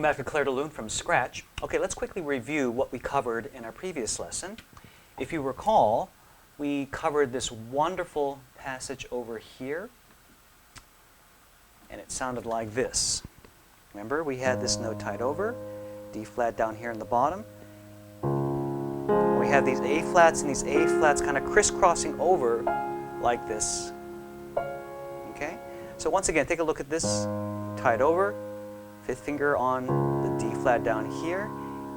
back to Clair de Lune from scratch. Okay, let's quickly review what we covered in our previous lesson. If you recall, we covered this wonderful passage over here, and it sounded like this. Remember, we had this note tied over, D flat down here in the bottom. We have these A flats and these A flats kind of crisscrossing over like this. Okay? So once again, take a look at this, tied over, fifth finger on the D flat down here,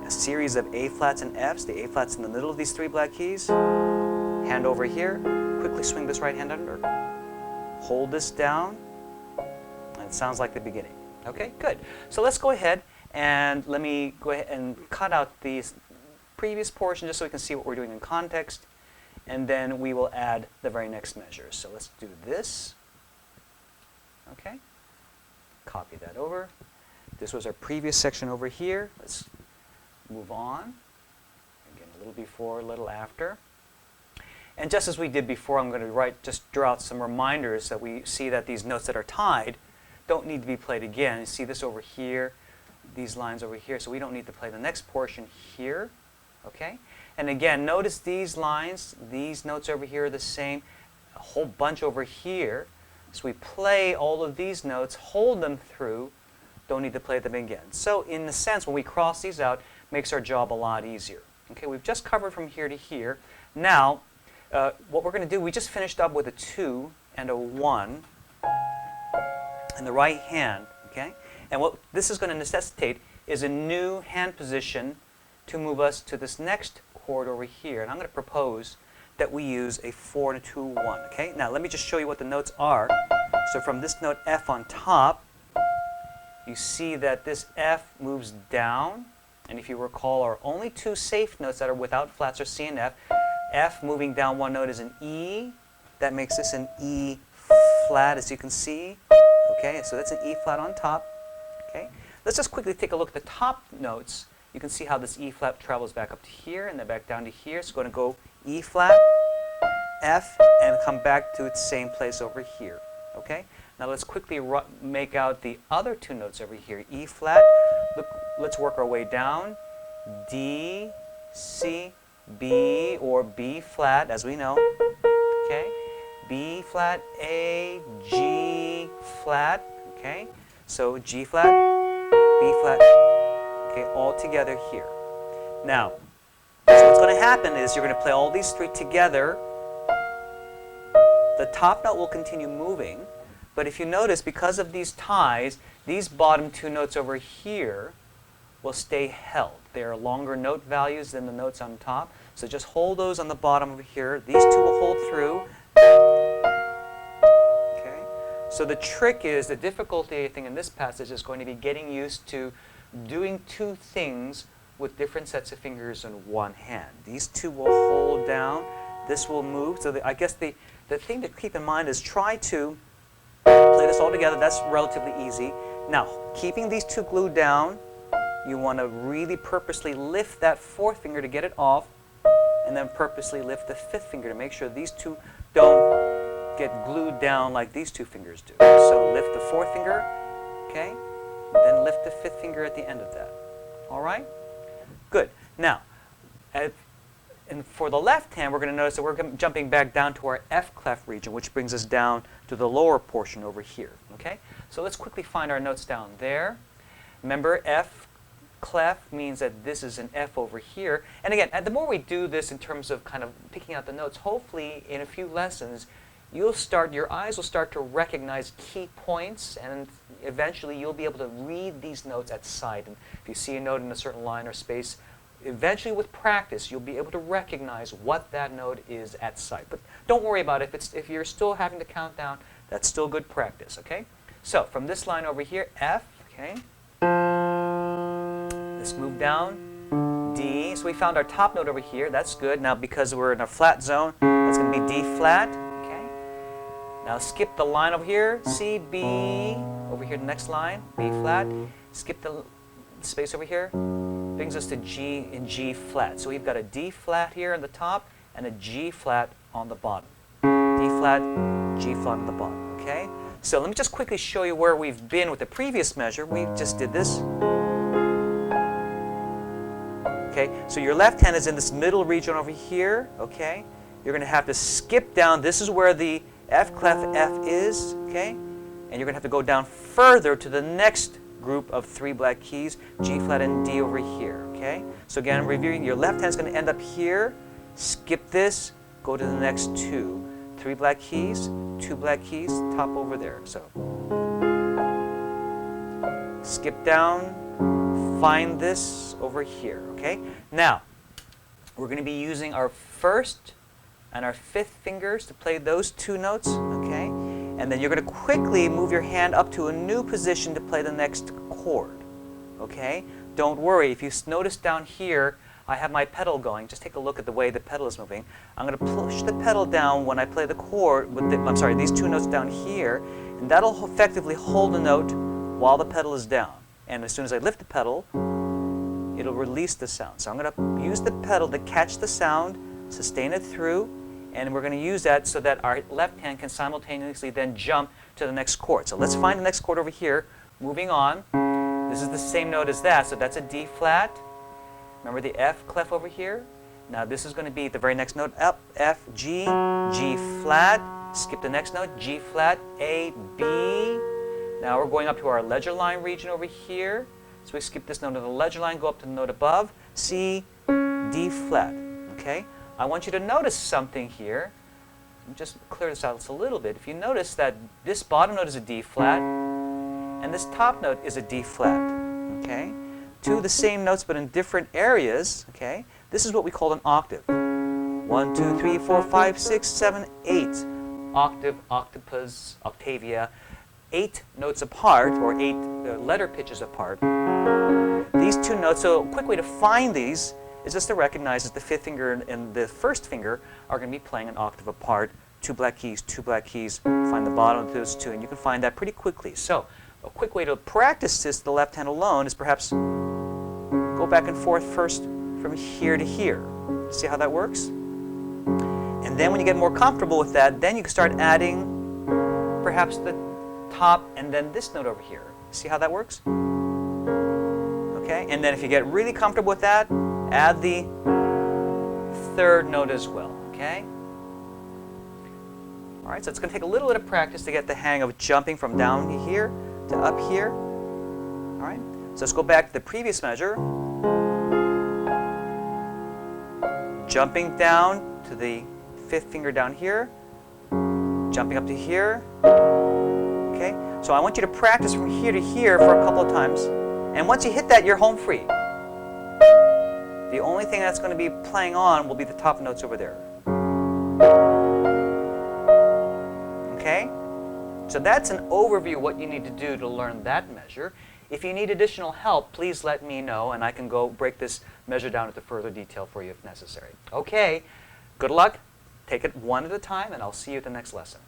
a series of A flats and Fs, the A flats in the middle of these three black keys, hand over here, quickly swing this right hand under, hold this down, and it sounds like the beginning. Okay, good. So let's go ahead and let me go ahead and cut out these previous portion just so we can see what we're doing in context, and then we will add the very next measure. So let's do this. Okay, copy that over. This was our previous section over here. Let's move on. Again, a little before, a little after. And just as we did before, I'm going to just draw out some reminders that we see that these notes that are tied don't need to be played again. You see this over here, these lines over here, so we don't need to play the next portion here. Okay? And again, notice these lines, these notes over here are the same, a whole bunch over here. So we play all of these notes, hold them through, don't need to play them again. So in a sense, when we cross these out, makes our job a lot easier. Okay, we've just covered from here to here. Now, what we're going to do, we just finished up with a 2 and a 1 in the right hand. Okay, and what this is going to necessitate is a new hand position to move us to this next chord over here. And I'm going to propose that we use a 4 and a 2, 1. Okay, now let me just show you what the notes are. So from this note F on top, you see that this F moves down, and if you recall, our only two safe notes that are without flats are C and F. F moving down one note is an E. That makes this an E flat, as you can see. Okay, so that's an E flat on top. Okay, let's just quickly take a look at the top notes. You can see how this E flat travels back up to here and then back down to here. It's going to go E flat, F, and come back to its same place over here. Okay? Now let's quickly make out the other two notes over here. E flat, look, let's work our way down. D, C, B, or B flat, as we know. Okay? B flat, A, G flat. Okay? So G flat, B flat. Okay, all together here. Now, so what's going to happen is you're going to play all these three together. The top note will continue moving, but if you notice, because of these ties, these bottom two notes over here will stay held. They are longer note values than the notes on top, so just hold those on the bottom over here. These two will hold through. Okay. So the trick is, the difficulty, I think, in this passage is going to be getting used to doing two things with different sets of fingers in one hand. These two will hold down. This will move. So I guess the thing to keep in mind is try to play this all together. That's relatively easy. Now, keeping these two glued down, you want to really purposely lift that fourth finger to get it off, and then purposely lift the fifth finger to make sure these two don't get glued down like these two fingers do. So lift the fourth finger, okay? Then lift the fifth finger at the end of that. All right? Good. Now, and for the left hand, we're going to notice that we're jumping back down to our F clef region, which brings us down to the lower portion over here. Okay? So let's quickly find our notes down there. Remember, F clef means that this is an F over here. And again, the more we do this in terms of kind of picking out the notes, hopefully in a few lessons, your eyes will start to recognize key points, and eventually you'll be able to read these notes at sight. And if you see a note in a certain line or space, eventually with practice you'll be able to recognize what that note is at sight. But don't worry about it. If you're still having to count down, that's still good practice. Okay? So from this line over here, F, okay? Let's move down, D. So we found our top note over here. That's good. Now because we're in a flat zone, that's going to be D flat. Now skip the line over here, C, B, over here the next line, B flat. Skip the space over here, brings us to G in G flat. So we've got a D flat here on the top and a G flat on the bottom. D flat, G flat on the bottom, okay? So let me just quickly show you where we've been with the previous measure. We just did this. Okay, so your left hand is in this middle region over here. Okay, you're going to have to skip down. This is where the F clef F is. Okay, and you're going to have to go down further to the next group of 3 black keys, G flat and D over here. Okay, so again, reviewing, your left hand is going to end up here. Skip this, go to the next 2. 3 black keys, 2 black keys, top over there. So skip down, find this over here. Okay, now we're going to be using our 1st and our 5th fingers to play those 2 notes. Okay, and then you're going to quickly move your hand up to a new position to play the next chord. Okay, don't worry, if you notice down here I have my pedal going. Just take a look at the way the pedal is moving. I'm going to push the pedal down when I play the chord with these 2 notes down here, and that'll effectively hold the note while the pedal is down. And as soon as I lift the pedal, it'll release the sound. So I'm going to use the pedal to catch the sound, sustain it through, and we're going to use that so that our left hand can simultaneously then jump to the next chord. So let's find the next chord over here. Moving on. This is the same note as that, so that's a D flat. Remember the F clef over here? Now this is going to be the very next note up, F, G, G flat. Skip the next note, G flat, A, B. Now we're going up to our ledger line region over here. So we skip this note to the ledger line, go up to the note above, C, D flat. Okay? I want you to notice something here. Just clear this out a little bit. If you notice that this bottom note is a D flat, and this top note is a D flat. Okay? 2 of the same notes but in different areas. Okay? This is what we call an octave. 1, 2, 3, 4, 5, 6, 7, 8. Octave, octopus, octavia. 8 notes apart, or 8 letter pitches apart. These 2 notes, so a quick way to find these is just to recognize that the 5th finger and the 1st finger are going to be playing an octave apart. 2 black keys, 2 black keys. Find the bottom of those 2, and you can find that pretty quickly. So a quick way to practice this, the left hand alone, is perhaps go back and forth first from here to here. See how that works? And then when you get more comfortable with that, then you can start adding perhaps the top and then this note over here. See how that works? Okay, and then if you get really comfortable with that, add the 3rd note as well. Okay? All right, so it's going to take a little bit of practice to get the hang of jumping from down here to up here. All right, so let's go back to the previous measure. Jumping down to the 5th finger down here, jumping up to here. Okay, so I want you to practice from here to here for a couple of times, and once you hit that, you're home free. The only thing that's going to be playing on will be the top notes over there. Okay, so that's an overview of what you need to do to learn that measure. If you need additional help, please let me know, and I can go break this measure down into further detail for you if necessary. Okay, good luck. Take it one at a time, and I'll see you at the next lesson.